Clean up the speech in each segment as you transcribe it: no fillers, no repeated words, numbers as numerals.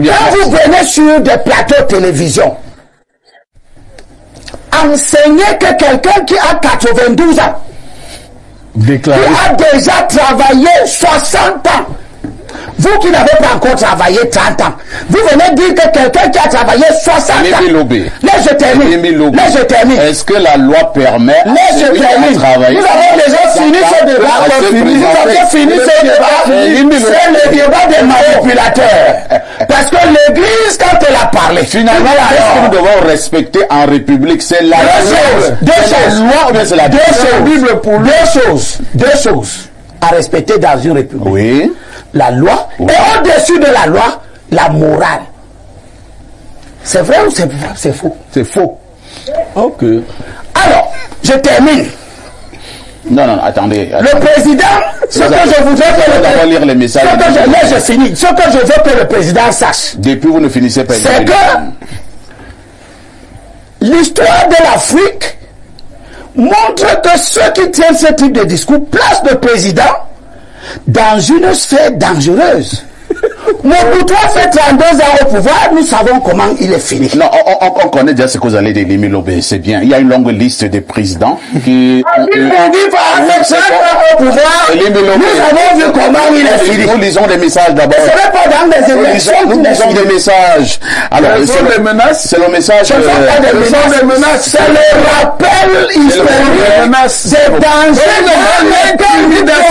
Quand vous venez sur des plateaux de télévision, enseigner que quelqu'un qui a 92 ans, déclaré, qui a déjà travaillé 60 ans, vous qui n'avez pas encore travaillé 30 ans, vous venez dire que quelqu'un qui a travaillé 60 ans. Là, je termine. Est-ce que la loi permet de travailler? Nous avons déjà fini ce débat. C'est le débat des manipulateurs. Parce que l'Église, quand elle a parlé, finalement, est-ce que nous devons respecter en République? C'est la loi ou bien c'est la Bible? Deux choses à respecter dans une République. Oui. La loi, et au-dessus de la loi, la morale. C'est vrai ou c'est faux? C'est faux. Ok. Alors, je termine. Non, attendez. Le président, ce que je voudrais que le président... lire les messages. Je finis. Ce que je veux que le président sache. Depuis, vous ne finissez pas. C'est que l'histoire de l'Afrique montre que ceux qui tiennent ce type de discours placent le président dans une sphère dangereuse. Mobutu a fait 32 ans au pouvoir, nous savons comment il est fini. Non, on connaît déjà ce que vous allez dire, Limi Lobé, c'est bien. Il y a une longue liste de présidents qui... Nous avons vu comment il est fini. Nous lisons des messages d'abord. Ce n'est pas dans des élections. Nous lisons des messages. Alors, c'est le menaces. C'est le message. Ce ne sont pas des menaces. C'est le rappel historique des dangers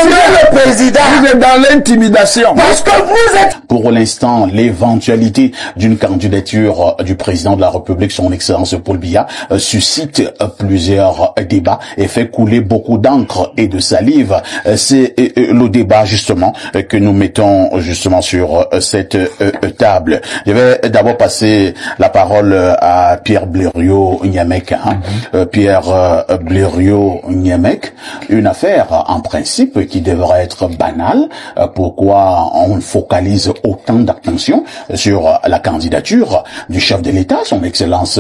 de le président. Vous êtes dans l'intimidation. Parce que vous êtes... Pour l'instant, l'éventualité d'une candidature du président de la République, son Excellence Paul Biya, suscite plusieurs débats et fait couler beaucoup d'encre et de salive. C'est le débat justement que nous mettons justement sur cette table. Je vais d'abord passer la parole à Pierre Blériot-Niamek. Pierre Blériot-Niamek, une affaire en principe qui devrait être banale. Pourquoi on focalise autant d'attention sur la candidature du chef de l'État, son Excellence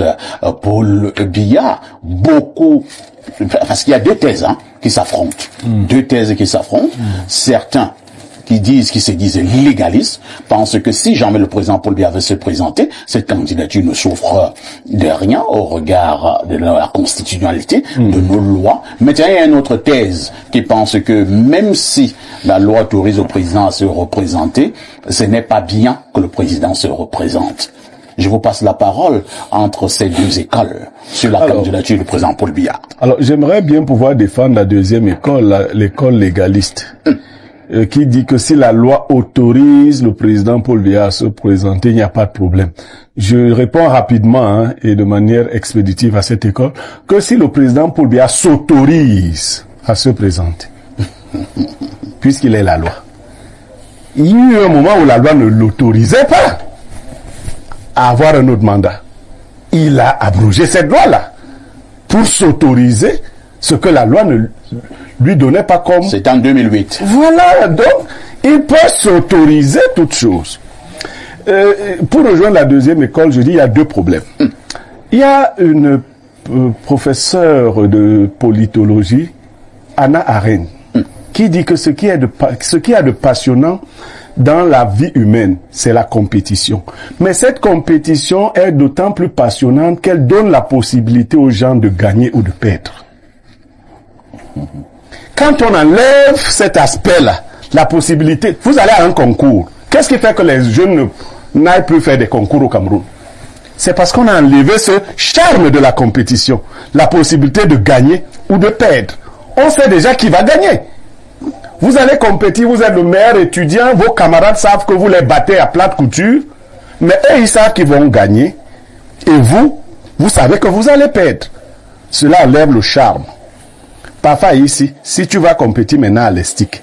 Paul Biya? Beaucoup, parce qu'il y a deux thèses qui s'affrontent. Deux thèses qui s'affrontent. Certains qui se disent légalistes, pensent que si jamais le président Paul Biya veut se présenter, cette candidature ne souffre de rien au regard de la constitutionnalité, de nos lois. Mais il y a une autre thèse qui pense que même si la loi autorise au président à se représenter, ce n'est pas bien que le président se représente. Je vous passe la parole entre ces deux écoles sur la candidature du président Paul Biya. Alors, j'aimerais bien pouvoir défendre la deuxième école, l'école légaliste. Qui dit que si la loi autorise le président Paul Biya à se présenter, il n'y a pas de problème. Je réponds rapidement et de manière expéditive à cette école que si le président Paul Biya s'autorise à se présenter, puisqu'il est la loi, il y a eu un moment où la loi ne l'autorisait pas à avoir un autre mandat. Il a abrogé cette loi-là pour s'autoriser ce que la loi ne lui donnait pas comme... C'est en 2008. Voilà, donc, il peut s'autoriser toutes choses. Pour rejoindre la deuxième école, je dis il y a deux problèmes. Il y a une professeure de politologie, Hannah Arendt, qui dit que ce qui a de passionnant dans la vie humaine, c'est la compétition. Mais cette compétition est d'autant plus passionnante qu'elle donne la possibilité aux gens de gagner ou de perdre. Quand on enlève cet aspect-là, la possibilité, vous allez à un concours. Qu'est-ce qui fait que les jeunes n'aillent plus faire des concours au Cameroun? C'est parce qu'on a enlevé ce charme de la compétition, la possibilité de gagner ou de perdre. On sait déjà qui va gagner. Vous allez compétir, vous êtes le meilleur étudiant, vos camarades savent que vous les battez à plate couture, mais eux, ils savent qu'ils vont gagner. Et vous savez que vous allez perdre. Cela enlève le charme. Parfois ici, si tu vas compétir maintenant à l'estique,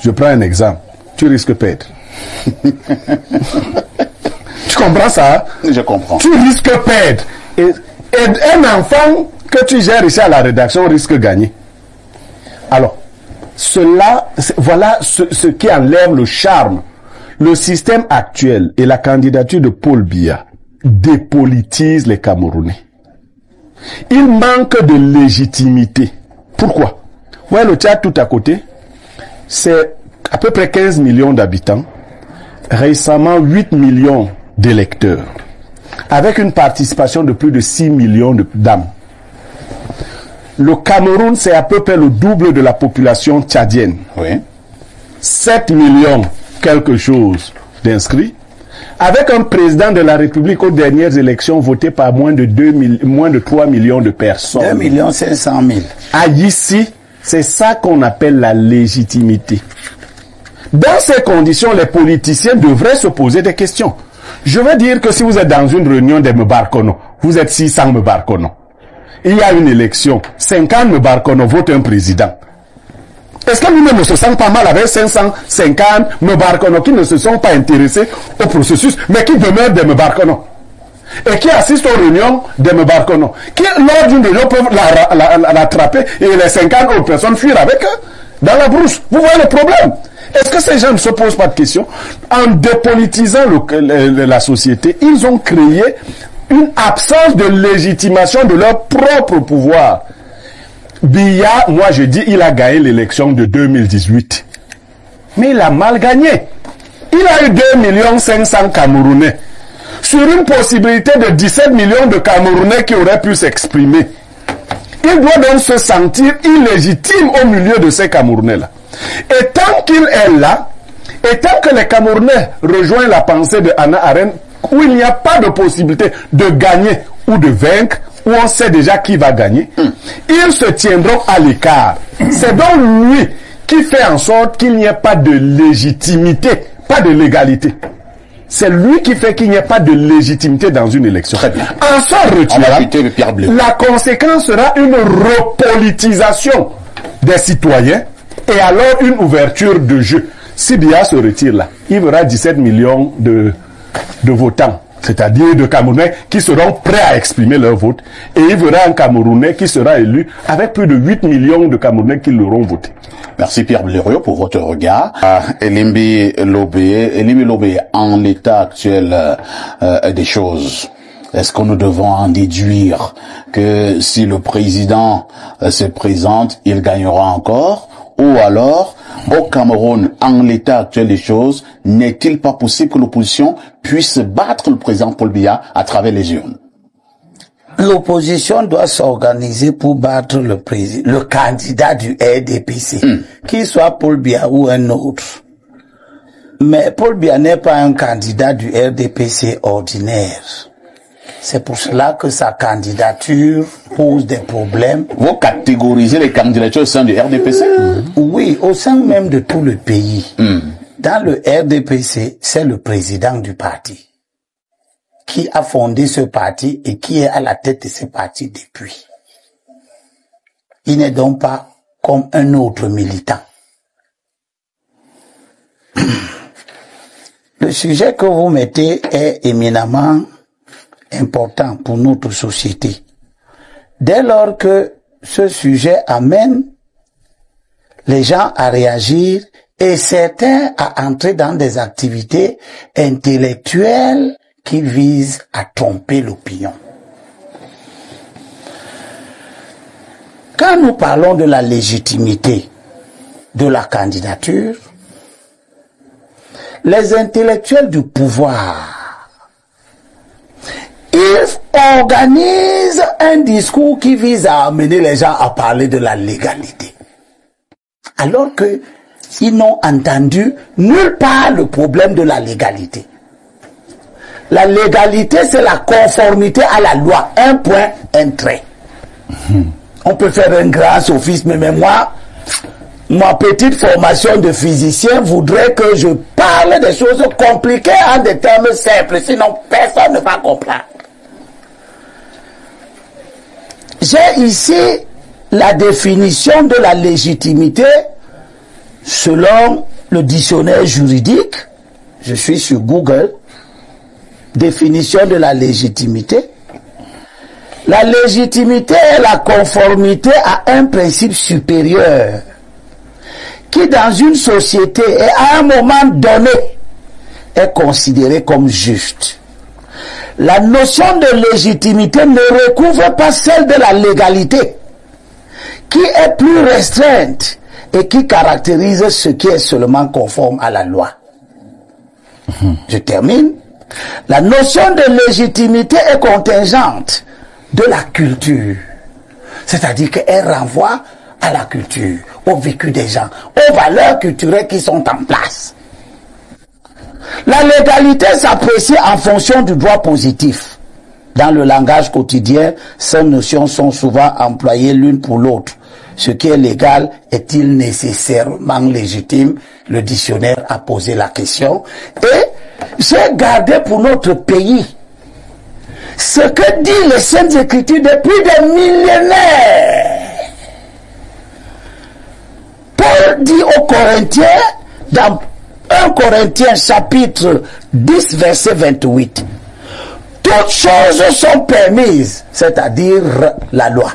je prends un exemple, tu risques de perdre. Tu comprends ça? Je comprends. Tu risques de perdre. Et un enfant que tu gères ici à la rédaction risque de gagner. Alors, voilà ce qui enlève le charme. Le système actuel et la candidature de Paul Biya dépolitisent les Camerounais. Il manque de légitimité. Pourquoi? Ouais, le Tchad tout à côté, c'est à peu près 15 millions d'habitants. Récemment, 8 millions d'électeurs, avec une participation de plus de 6 millions d'âmes. Le Cameroun, c'est à peu près le double de la population tchadienne. Oui. 7 millions quelque chose d'inscrits, avec un président de la République aux dernières élections voté par moins de 3 millions de personnes. 2 500 000. Ah, ici, c'est ça qu'on appelle la légitimité. Dans ces conditions, les politiciens devraient se poser des questions. Je veux dire que si vous êtes dans une réunion des Mbarkono, vous êtes 600 Mbarkono. Il y a une élection, 50 Mbarkono votent un président. Est-ce que nous ne se sentons pas mal avec 550 Mbarkono qui ne se sont pas intéressés au processus, mais qui demeurent des Mbarkono et qui assistent aux réunions des Mbarkono, qui lors d'une réunion peuvent l'attraper et les 50 autres personnes fuir avec eux dans la brousse. Vous voyez le problème? Est-ce que ces gens ne se posent pas de questions? En dépolitisant la société, ils ont créé une absence de légitimation de leur propre pouvoir. Biya, moi je dis, il a gagné l'élection de 2018. Mais il a mal gagné. Il a eu 2 500 000 Camerounais. Sur une possibilité de 17 millions de Camerounais qui auraient pu s'exprimer. Il doit donc se sentir illégitime au milieu de ces Camerounais-là. Et tant qu'il est là, et tant que les Camerounais rejoignent la pensée de Hannah Arendt, où il n'y a pas de possibilité de gagner ou de vaincre, où on sait déjà qui va gagner, ils se tiendront à l'écart. C'est donc lui qui fait en sorte qu'il n'y ait pas de légitimité, pas de légalité. C'est lui qui fait qu'il n'y ait pas de légitimité dans une élection. Très bien. En s'en retirant, la conséquence sera une repolitisation des citoyens et alors une ouverture de jeu. Si Biya se retire là, il y aura 17 millions de votants, c'est-à-dire de Camerounais qui seront prêts à exprimer leur vote, et il y aura un Camerounais qui sera élu avec plus de 8 millions de Camerounais qui l'auront voté. Merci Pierre Blériot pour votre regard. Elimbi Lobé, en l'état actuel des choses, est-ce que nous devons en déduire que si le président se présente, il gagnera encore? Ou alors, au Cameroun, en l'état actuel des choses, n'est-il pas possible que l'opposition puisse battre le président Paul Biya à travers les urnes? L'opposition doit s'organiser pour battre le candidat du RDPC, qu'il soit Paul Biya ou un autre. Mais Paul Biya n'est pas un candidat du RDPC ordinaire. C'est pour cela que sa candidature pose des problèmes. Vous catégorisez les candidatures au sein du RDPC? Oui, au sein même de tout le pays. Dans le RDPC, c'est le président du parti qui a fondé ce parti et qui est à la tête de ce parti depuis. Il n'est donc pas comme un autre militant. Le sujet que vous mettez est éminemment important pour notre société. Dès lors que ce sujet amène les gens à réagir et certains à entrer dans des activités intellectuelles qui visent à tromper l'opinion. Quand nous parlons de la légitimité de la candidature, les intellectuels du pouvoir, ils organisent un discours qui vise à amener les gens à parler de la légalité. Alors que ils n'ont entendu nulle part le problème de la légalité. La légalité, c'est la conformité à la loi. Un point, un trait. On peut faire un grand sophisme, mais moi, ma petite formation de physicien voudrait que je parle des choses compliquées en des termes simples, sinon personne ne va comprendre. J'ai ici la définition de la légitimité selon le dictionnaire juridique. Je suis sur Google. Définition de la légitimité. La légitimité est la conformité à un principe supérieur qui, dans une société et à un moment donné, est considéré comme juste. La notion de légitimité ne recouvre pas celle de la légalité, qui est plus restreinte et qui caractérise ce qui est seulement conforme à la loi. Je termine. La notion de légitimité est contingente de la culture. C'est-à-dire qu'elle renvoie à la culture, au vécu des gens, aux valeurs culturelles qui sont en place. La légalité s'apprécie en fonction du droit positif. Dans le langage quotidien, ces notions sont souvent employées l'une pour l'autre. Ce qui est légal est-il nécessairement légitime? Le dictionnaire a posé la question. Et j'ai gardé pour notre pays ce que disent les Saintes Écritures depuis des millénaires. Paul dit aux Corinthiens, dans 1 Corinthiens chapitre 10 verset 28, toutes choses sont permises, c'est-à-dire la loi.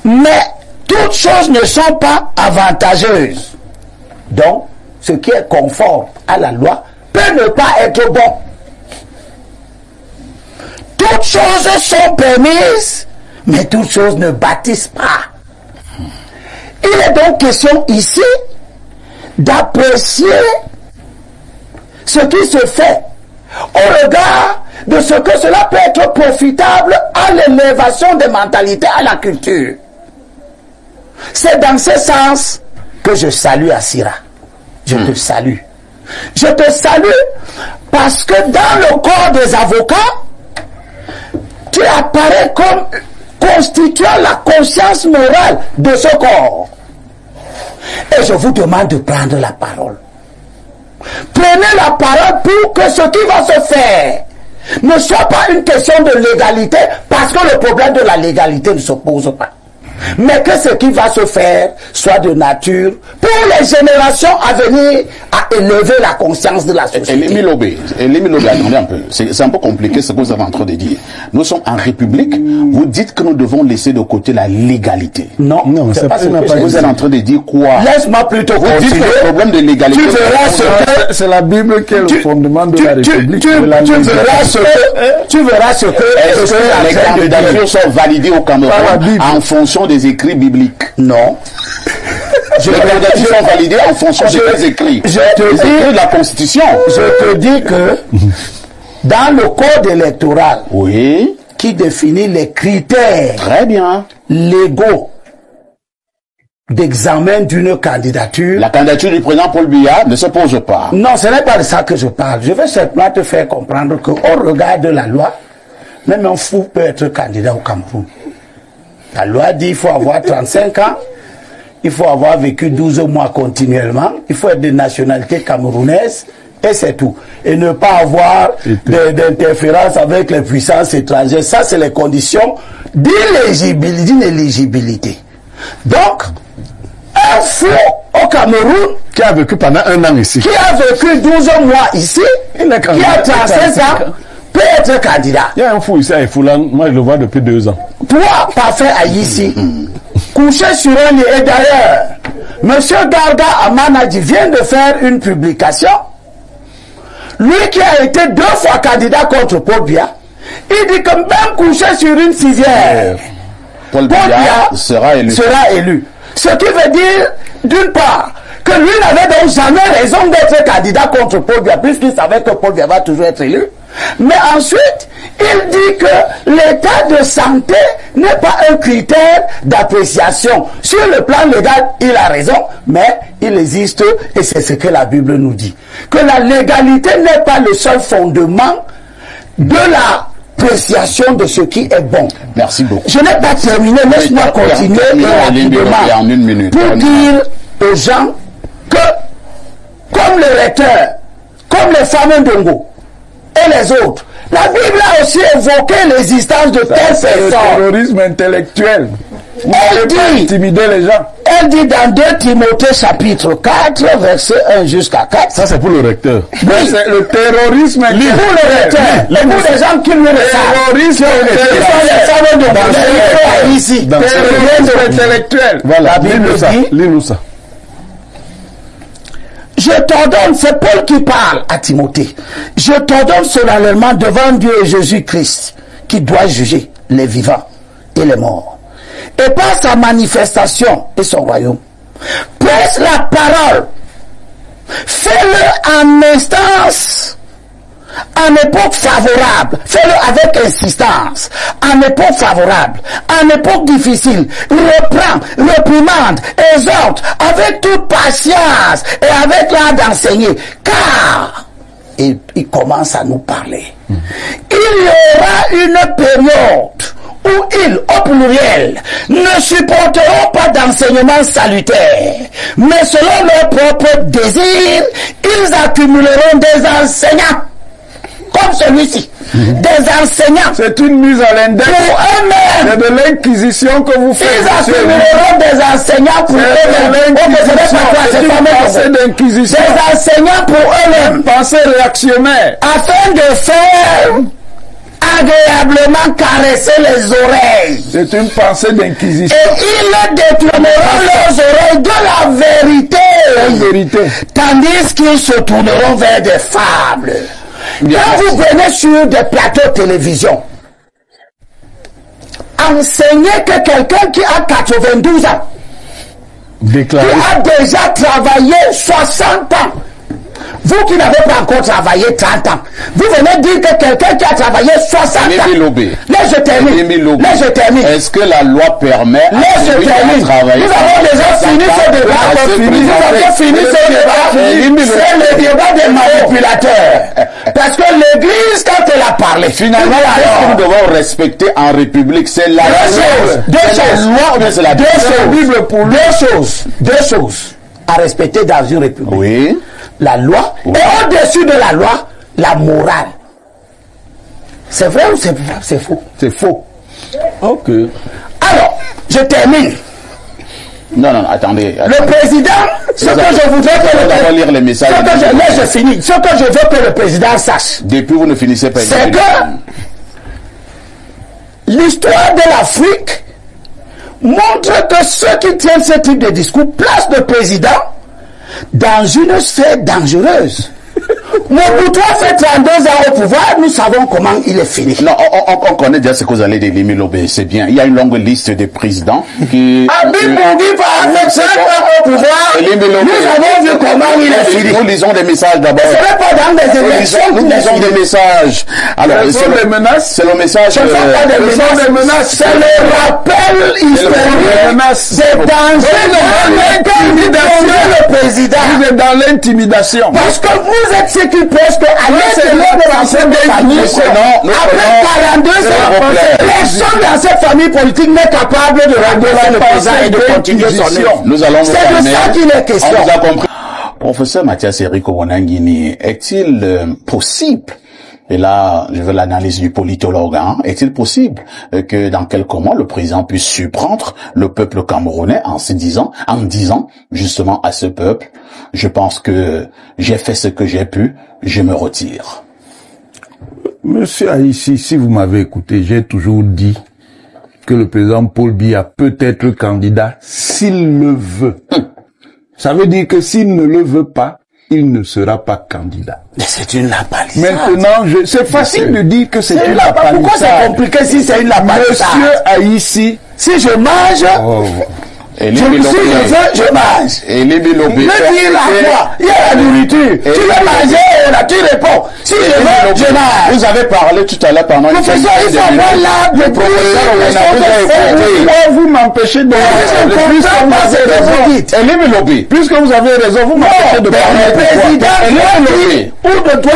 Mais toutes choses ne sont pas avantageuses. Donc, ce qui est conforme à la loi peut ne pas être bon. Toutes choses sont permises, mais toutes choses ne bâtissent pas. Il est donc question ici d'apprécier ce qui se fait au regard de ce que cela peut être profitable à l'élévation des mentalités, à la culture. C'est dans ce sens que je salue Assira. Je te salue. Je te salue parce que dans le corps des avocats, tu apparais comme constituant la conscience morale de ce corps. Et je vous demande de prendre la parole. Prenez la parole pour que ce qui va se faire ne soit pas une question de légalité, parce que le problème de la légalité ne se pose pas. Mais que ce qui va se faire soit de nature pour les générations à venir à élever la conscience de la société. Lémi Lobé, attendez un peu. C'est un peu compliqué ce que vous avez en train de dire. Nous sommes en République. Vous dites que nous devons laisser de côté la légalité. Non, c'est pas ce que vous êtes en train de dire quoi? Laisse-moi plutôt vous dites que le problème de l'égalité. Tu verras ce que c'est la Bible qui est le fondement de la République. Tu verras ce que est-ce que les candidatures sont validées au Cameroun en fonction des écrits bibliques? Non. Les candidatures sont validées en fonction des écrits. Je te dis de la Constitution. Je te dis que dans le code électoral, oui, qui définit les critères très bien légaux d'examen d'une candidature. La candidature du président Paul Biya ne se pose pas. Non, ce n'est pas de ça que je parle. Je veux simplement te faire comprendre qu'au regard de la loi, même un fou peut être candidat au Cameroun. La loi dit qu'il faut avoir 35 ans, il faut avoir vécu 12 mois continuellement, il faut être de nationalité camerounaise, et c'est tout. Et ne pas avoir d'interférence avec les puissances étrangères. Ça, c'est les conditions d'inéligibilité. Donc, un fou au Cameroun qui a vécu pendant 1 an ici, qui a vécu 12 mois ici, qui a 35 ans, peut être candidat. Il y a un fou ici à Efoulan, moi je le vois depuis 2 ans. Toi, parfait à ici, couché sur un lit. Et d'ailleurs, M. Garga Amanadi vient de faire une publication. Lui qui a été 2 fois candidat contre Paul Biya, il dit que même couché sur une civière, Paul Biya sera élu. Ce qui veut dire, d'une part, que lui n'avait donc jamais raison d'être candidat contre Paul Biya, puisqu'il savait que Paul Biya va toujours être élu. Mais ensuite, il dit que l'état de santé n'est pas un critère d'appréciation. Sur le plan légal, il a raison, mais il existe, et c'est ce que la Bible nous dit, que la légalité n'est pas le seul fondement de l'appréciation de ce qui est bon. Merci beaucoup. Je n'ai pas terminé, laisse-moi continuer rapidement en 1 minute. Pour dire aux gens que, comme le recteur, comme les femmes d'Ongo, et les autres. La Bible a aussi évoqué l'existence de telles personnes. Le terrorisme intellectuel. Elle dit, intimider les gens. Elle dit dans 2 Timothée chapitre 4, verset 1 jusqu'à 4. Ça c'est pour le recteur. Oui, c'est le terrorisme intellectuel. Pour le recteur. Et pour les gens qui le terrorisme ici. Terrorisme intellectuel. Voilà. La Bible dit. Lis-nous ça. Je t'ordonne, c'est Paul qui parle à Timothée. Je t'ordonne solennellement devant Dieu et Jésus-Christ, qui doit juger les vivants et les morts. Et par sa manifestation et son royaume, presse la parole. Fais-le en instance en époque favorable, fais-le avec insistance, en époque favorable, en époque difficile, reprends, reprimande, exhorte, avec toute patience et avec l'art d'enseigner, car il commence à nous parler. Il y aura une période où ils, au pluriel, ne supporteront pas d'enseignement salutaire, mais selon leur propre désir, ils accumuleront des enseignants, comme celui-ci, des enseignants. C'est une mise à l'index. Pour eux-mêmes. C'est de l'inquisition que vous faites. Ils accumuleront des enseignants pour eux-mêmes. C'est une d'inquisition. Des enseignants pour eux-mêmes. Pensée réactionnaire. Afin de faire agréablement caresser les oreilles. C'est une pensée d'inquisition. Et ils détourneront leurs oreilles de la vérité. La vérité. Tandis qu'ils se tourneront vers des fables. Quand vous venez sur des plateaux de télévision, enseignez que quelqu'un qui a 92 ans, déclaré, qui a déjà travaillé 60 ans, vous qui n'avez pas encore travaillé 30 ans, vous venez dire que quelqu'un qui a travaillé 60 ans. Là, je termine. Est-ce que la loi permet de travailler? Nous avons déjà fini ce débat. C'est le débat des manipulateurs. Parce que l'Église, quand elle a parlé, finalement, qu'est-ce que nous devons respecter en République? C'est la loi ou bien c'est la Bible pour deux choses à respecter dans une République. Oui. La loi, et au-dessus de la loi, la morale. C'est vrai ou c'est faux? C'est faux. Ok. Alors, je termine. Non, attendez. Le président, ce que je voudrais que le président... lire les messages. Je finis. Ce que je veux que le président sache. Depuis, vous ne finissez pas. C'est que l'histoire de l'Afrique montre que ceux qui tiennent ce type de discours placent le président dans une sphère dangereuse. Mobutu a fait 32 ans au pouvoir, nous savons comment il est fini. Non, on connaît déjà ce que vous allez dire, Limi Lobé, c'est bien. Il y a une longue liste de présidents qui... Abim Bongi a fait 5 ans au pouvoir, nous avons vu comment il est fini. Nous lisons des messages d'abord. Ce n'est pas dans des élections. Nous lisons des messages. Alors, c'est le menace. C'est le message. Ce ne sont pas des menaces. C'est le rappel historique des dangers de le président. Vous êtes dans l'intimidation. Parce que vous êtes ceux qui pensent qu'à l'intérieur de l'ensemble des familles, après 42 ans, personne dans cette famille politique n'est capable de rembourser le président et de continuer son œuvre. Nous allons c'est de ça qu'il est question. On vous a compris. Professeur Mathias Eriko Wonangini, est-il possible, et là je veux l'analyse du politologue, est-il possible que dans quelques mois le président puisse surprendre le peuple camerounais en disant justement à ce peuple, je pense que j'ai fait ce que j'ai pu, je me retire? Monsieur Haïssi, si vous m'avez écouté, j'ai toujours dit que le président Paul Biya peut être candidat s'il le veut. Ça veut dire que s'il ne le veut pas, il ne sera pas candidat. Mais c'est une lapalissade. Maintenant, c'est facile de dire que c'est une lapalissade. Pourquoi c'est compliqué si c'est une lapalissade? Monsieur Haïssi, si je mange, je mange. Et les Bilobé. Il y a la nourriture. Tu veux manger, là, tu réponds. Si je veux, je mange. Vous avez parlé tout à l'heure pendant une professeur, il faut avoir l'arbre de vous m'empêchez de puisque vous avez raison, vous m'empêchez de parler. Le président ou de toi,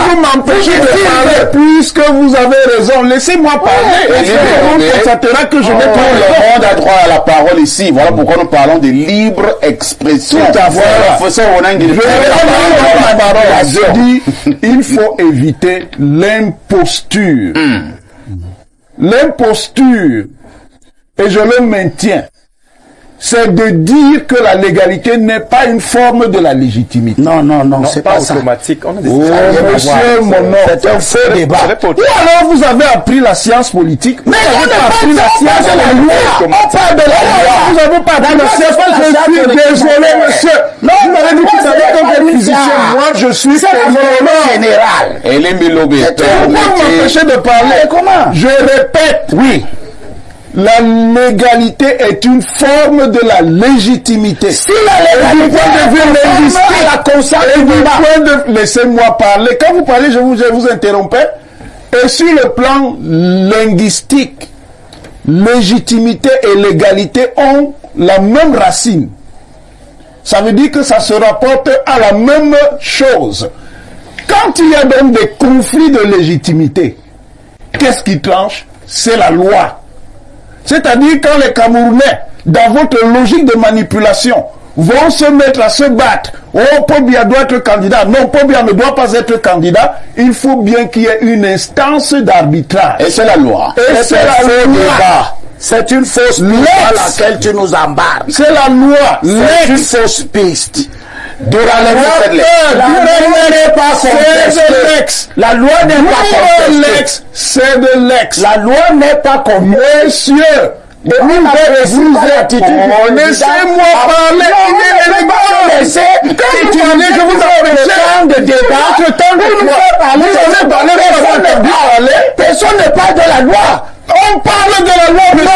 vous m'empêchez de parler puisque vous avez raison. Laissez-moi parler. Et on constatera que je n'ai pas le monde a droit à la parole ici. Voilà pourquoi nous parlons de libre expression. Tout à fait. Je dis, il faut éviter l'imposture. L'imposture, et je le maintiens, c'est de dire que la légalité n'est pas une forme de la légitimité. Non, c'est pas automatique. Ça. Monsieur Monod, c'est un faux débat. Ou alors vous avez appris la science politique. Mais on n'a pas appris la science de la loi. On parle de la loi. Vous n'avez pas appris la science politique. Je suis désolé, monsieur. Non, vous m'avez dit tout à l'heure que vous êtes physicien. Moi, je suis général. Et les Milobé. Pourquoi vous m'empêchez de parler? Comment? Je répète. Oui. La légalité est une forme de la légitimité. Si la légalité laissez-moi parler. Quand vous parlez, je vous interrompais. Et sur le plan linguistique, légitimité et légalité ont la même racine. Ça veut dire que ça se rapporte à la même chose. Quand il y a donc des conflits de légitimité, qu'est-ce qui tranche? C'est la loi. C'est-à-dire quand les Camerounais, dans votre logique de manipulation, vont se mettre à se battre. Oh, Paul Biya doit être candidat. Non, Paul Biya ne doit pas être candidat. Il faut bien qu'il y ait une instance d'arbitrage. Et c'est la loi. Et c'est la loi. C'est une fausse piste à laquelle tu nous embarques. C'est la loi. C'est une fausse piste. La loi n'est pas contestée. La loi n'est pas contestée. C'est de l'ex. La loi n'est pas contestée. Monsieur, vous laissez-moi parler. Je vous en de débat. Personne ne parle de la loi. On parle de la loi, monsieur.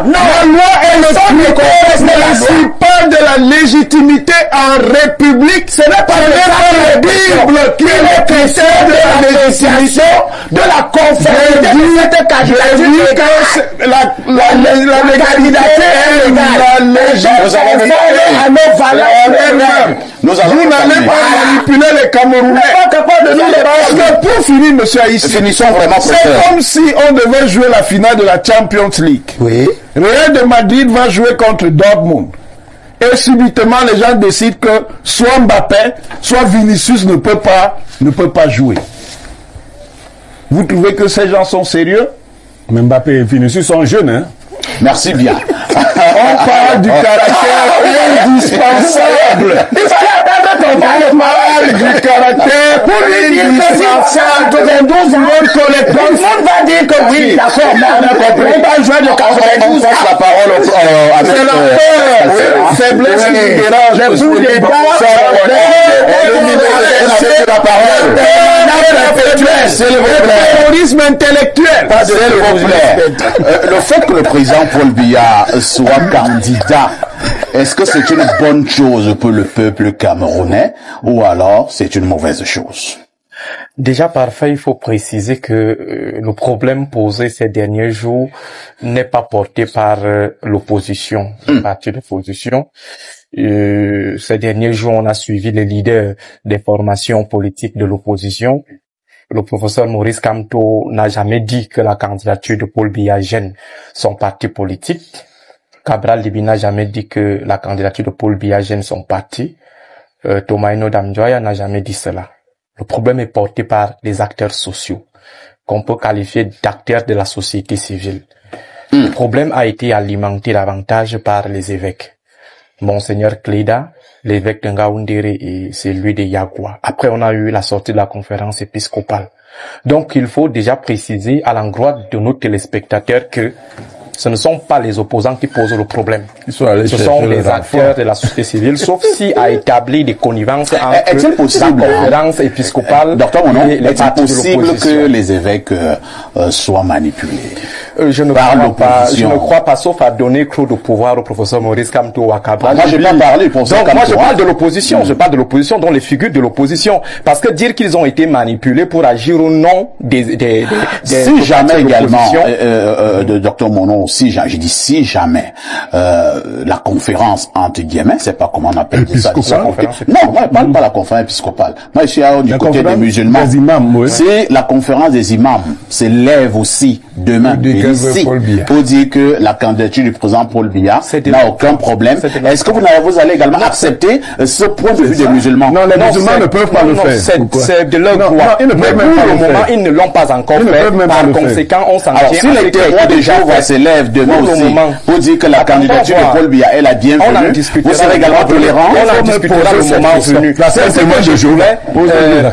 Non. La loi est le principal de la légitimité en République. Ce n'est pas la Bible qui est le critère de la légitimité de la conformité de cette candidature. La légalité est Nous n'allez pas manipuler les Camerounais. Parce que pour finir, monsieur Aïssi, c'est comme si on devait jouer la finale de la Champions League. Oui. Real de Madrid va jouer contre Dortmund. Et subitement, les gens décident que soit Mbappé, soit Vinicius ne peut pas jouer. Vous trouvez que ces gens sont sérieux? Mais Mbappé et Vinicius sont jeunes, hein? Merci bien. On parle du caractère indispensable. On parle du caractère indispensable de 12 monde collectif. Tout le monde va dire que oui, d'accord, mais on a compris. On va jouer de 92. La parole avec c'est la peur, faiblesse qui dérange. Le coup d'état, la parole. C'est le terrorisme intellectuel. Le fait que le président Paul Biya soit candidat, est-ce que c'est une bonne chose pour le peuple camerounais ou alors c'est une mauvaise chose? Déjà, parfait, il faut préciser que le problème posé ces derniers jours n'est pas porté par l'opposition, le parti d'opposition. Ces derniers jours, on a suivi les leaders des formations politiques de l'opposition. Le professeur Maurice Kamto n'a jamais dit que la candidature de Paul Biya gêne son parti politique. Cabral Libi n'a jamais dit que la candidature de Paul Biya gêne son parti. Tomaino Damjoya n'a jamais dit cela. Le problème est porté par les acteurs sociaux, qu'on peut qualifier d'acteurs de la société civile. Le problème a été alimenté davantage par les évêques. Monseigneur Cléda, l'évêque de Ngaoundéré et celui de Yagua. Après, on a eu la sortie de la conférence épiscopale. Donc, il faut déjà préciser à l'endroit de nos téléspectateurs que ce ne sont pas les opposants qui posent le problème. Ce sont les acteurs de la société civile, sauf si a établi des connivences entre la conférence épiscopale et les partis de l'opposition. Est-il possible que les évêques soient manipulés? Je ne crois pas, sauf à donner trop de pouvoir au professeur Maurice Kamto ou à Cabral. Moi, je n'ai pas parlé, professeur Kamto. Moi, je parle de l'opposition. Je parle de l'opposition, dont les figures de l'opposition. Parce que dire qu'ils ont été manipulés pour agir au nom des si jamais également, docteur Mono, si jamais, la conférence, entre guillemets, c'est pas comment on appelle ça. Non, moi, je parle pas de la conférence épiscopale. Moi, je suis du côté des musulmans. Des imams, oui. C'est la conférence des imams se lève aussi demain. Ici, pour dire que la candidature du président Paul Biya n'a aucun problème. Est-ce que vous allez également accepter ce point de vue des musulmans? Non, les musulmans ne peuvent pas le faire. C'est de leur droit. Mais pour le moment, ils ne l'ont pas encore fait. Par conséquent, on s'en tient. Alors, si les témoins de Jéhovah se lèvent demain aussi pour dire que la candidature de Paul Biya est la bienvenue, vous serez également tolérant? On en discutera le moment venu.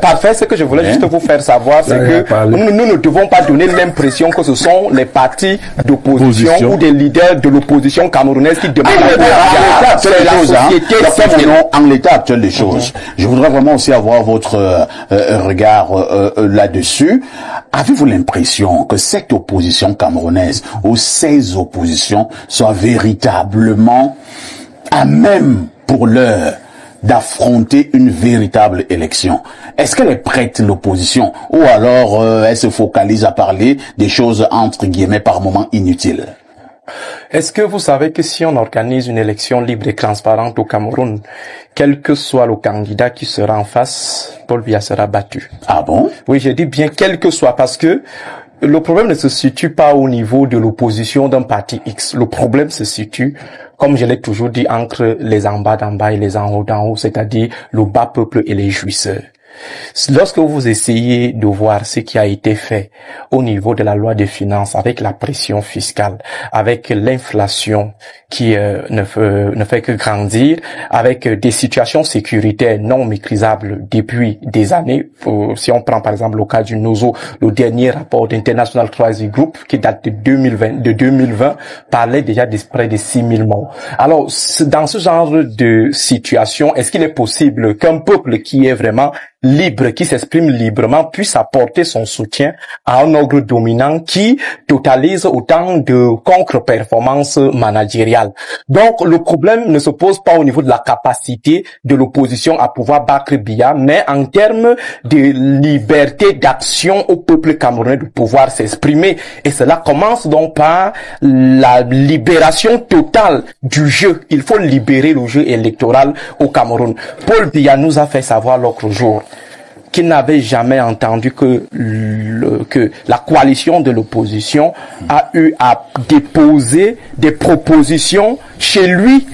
Parfait, ce que je voulais juste vous faire savoir, c'est que nous ne devons pas donner l'impression que ce sont les partis d'opposition ou des leaders de l'opposition camerounaise qui demandent en l'état actuel des choses. Je voudrais vraiment aussi avoir votre regard là-dessus. Avez-vous l'impression que cette opposition camerounaise ou ces oppositions soient véritablement à même pour l'heure d'affronter une véritable élection? Est-ce qu'elle est prête, l'opposition, ou alors elle se focalise à parler des choses entre guillemets par moments inutiles? Est-ce que vous savez que si on organise une élection libre et transparente au Cameroun, quel que soit le candidat qui sera en face, Paul Biya sera battu? Ah bon? Oui, j'ai dit bien quel que soit, parce que le problème ne se situe pas au niveau de l'opposition d'un parti X. Le problème se situe, comme je l'ai toujours dit, entre les en bas d'en bas et les en haut d'en haut, c'est-à-dire le bas peuple et les jouisseurs. Lorsque vous essayez de voir ce qui a été fait au niveau de la loi des finances, avec la pression fiscale, avec l'inflation qui ne fait que grandir, avec des situations sécuritaires non maîtrisables depuis des années, si on prend par exemple le cas du NOZO, le dernier rapport d'International Crisis Group qui date de 2020 parlait déjà de près de 6000 morts. Alors, dans ce genre de situation, est-ce qu'il est possible qu'un peuple qui est vraiment libre, qui s'exprime librement, puisse apporter son soutien à un ordre dominant qui totalise autant de contre-performances managériales? Donc, le problème ne se pose pas au niveau de la capacité de l'opposition à pouvoir battre Biya, mais en termes de liberté d'action au peuple camerounais de pouvoir s'exprimer. Et cela commence donc par la libération totale du jeu. Il faut libérer le jeu électoral au Cameroun. Paul Biya nous a fait savoir l'autre jour qu'il n'avait jamais entendu que la coalition de l'opposition a eu à déposer des propositions chez lui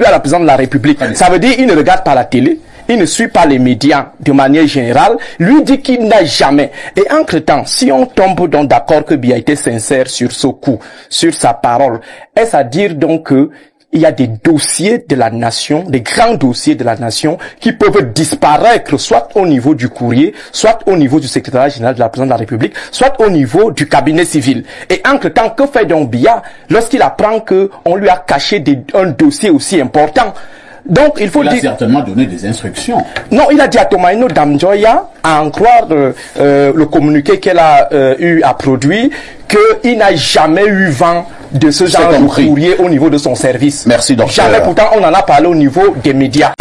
à la présidence de la République. Ça veut dire qu'il ne regarde pas la télé, il ne suit pas les médias de manière générale, lui dit qu'il n'a jamais. Et entre-temps, si on tombe donc d'accord que Biya était sincère sur ce coup, sur sa parole, est-ce à dire donc que il y a des dossiers de la nation, des grands dossiers de la nation qui peuvent disparaître soit au niveau du courrier, soit au niveau du secrétariat général de la présidence de la République, soit au niveau du cabinet civil. Et entre-temps, que fait donc Biya lorsqu'il apprend qu'on lui a caché un dossier aussi important? Donc, il faut dire... Il a certainement donné des instructions. Non, il a dit à Tomaino Damjoya, à en croire le communiqué qu'elle a eu à produire, qu'il n'a jamais eu vent de ce genre de courrier au niveau de son service. Merci, docteur. Jamais, pourtant, on en a parlé au niveau des médias.